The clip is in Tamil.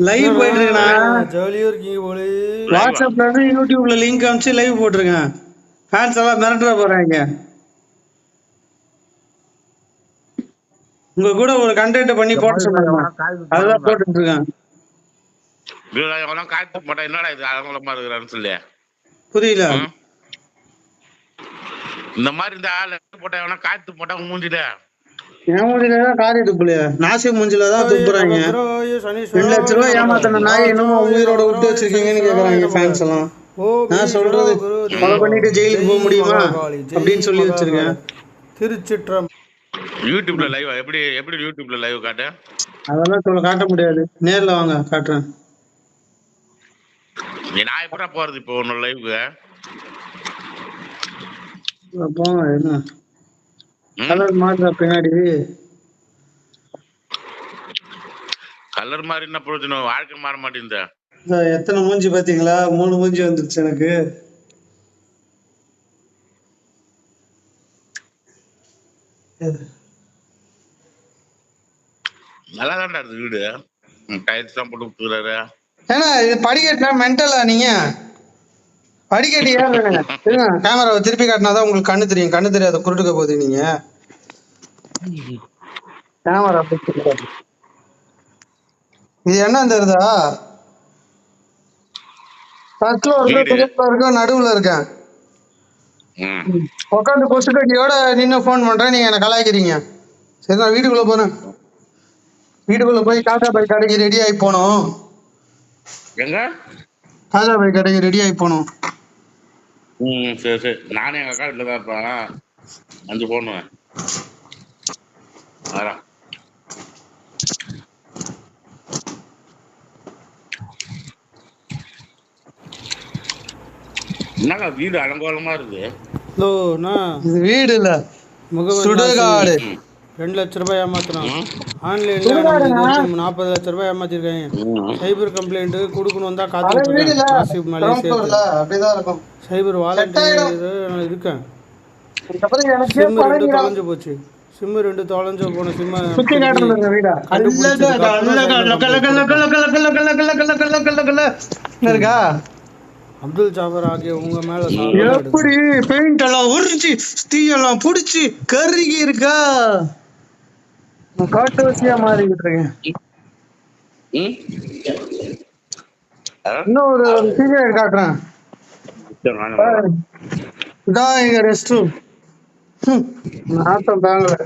லைவ் போயிட்டு இருக்கேண்ணா. ஜாலியா இருக்கீங்க போல. வாட்ஸ்அப்ல இருந்து யூடியூப்ல லிங்க் அனுப்பிச்சு லைவ் போட்டிருக்கேன். ஃபேன்ஸ் எல்லாம் மிரட்டுற போறாங்க. உங்க கூட ஒரு கண்டென்ட் பண்ணி போட சொன்னாங்க, அதுதான் போட்டுட்டு இருக்கேன். காய்த்து போட்டா என்னடா இது அலங்கோலமா இருக்கிறான்னு சொல்லி புரியல. இந்த மாதிரி இந்த ஆள் போட்டா எவனா காய்த்து போட்டா மூஞ்சில என் மூஞ்சிலதான் காரி துப்புலையா, நாசி மூஞ்சிலதான் துப்புறாங்க. 2 லட்ச ரூபாய் ஏமாத்தின நாய் இன்னமும் உயிரோட விட்டு வச்சிருக்கீங்கன்னு கேக்குறாங்க ஃபேன்ஸ் எல்லாம். நான் சொல்றது கொலை பண்ணிட்டு ஜெயிலுக்கு போக முடியுமா அப்படின்னு சொல்லி வச்சிருக்கேன். திருச்சிற்றம் யூடியூப்ல லைவ் எப்படி எப்படி யூடியூப்ல லைவ் காட்ட? அதெல்லாம் காட்ட முடியாது, நேர்ல வாங்க காட்டுறேன். நான் எப்படா போறது இப்போ ஒன்னு லைவுக்கு? போங்க, என்ன கலர் மாறுதா பின்னாடி? கலர் மாறி என்ன பிரயோஜனம்? வாழ்க்கை மாற மாட்டேங்குது. எத்தனை மூஞ்சி பாத்தீங்களா? 3 மூஞ்சி வந்துருச்சு எனக்கு. நல்லா தான்டா இருக்கு வீடு. டைல்ஸ் தான் போட்டு கொடுக்குறாரு. ஏன்னா இது படிக்கட்டுனா மென்டலா நீங்க? படிக்கட்டு ஏறுங்க. கேமராவை திருப்பி காட்டினாதான் உங்களுக்கு கண்ணு தெரியும். கண்ணு தெரியாத குருட்டுக்க போகுது நீங்க. கேமரா இது என்ன தெரியுதா? நடுவுல இருக்கேன். உட்காந்து கொசுக்கட்டியோட நின்று போன் பண்றேன், நீங்க என்ன கலாய்க்கிறீங்க. சரி, நான் வீட்டுக்குள்ள போறேன். வீட்டுக்குள்ள போய் காஜாபாய் கடைக்கு ரெடி ஆகி போனோம். எங்க காஜாபாய் கடைக்கு ரெடி ஆகி போனோம். சரி சரி, நானே எங்க அக்கா வீட்டுல தான் இருப்பேன். 5 போனுவேன். என்னக்கா வீடு அலங்கோலமா இருக்கு? இது வீடு இல்ல, சுடுகாடு. 2 லட்ச ரூபாய் ஏமாத்தினான். ஆன்லைன்ல 40 லட்ச ரூபாய் ஏமாத்திருக்காங்க. சைபர் கம்ப்ளைண்ட் கொடுக்கணும் தான் காத்துட்டு சைபர் வாலண்டியர் இருக்கேன். சிம் 2 தொலைஞ்சு போச்சு. சிம் 2 தொலைஞ்சு போன சிம்ம இருக்கா? அப்துல் ஜாபர் ஆகிய உங்க மேல எப்படி பெயிண்ட் எல்லாம் உரிச்சு தீயெல்லாம் புடிச்சு கருகி இருக்கா? காட்டு வசியா மாறிக்கிட்டு இருக்கேன். இன்னும் ஒரு சீக்கிரம் காட்டுறேன். இதான் எங்க ரெஸ்ட் ரூம். நாட்டம் தாங்கல.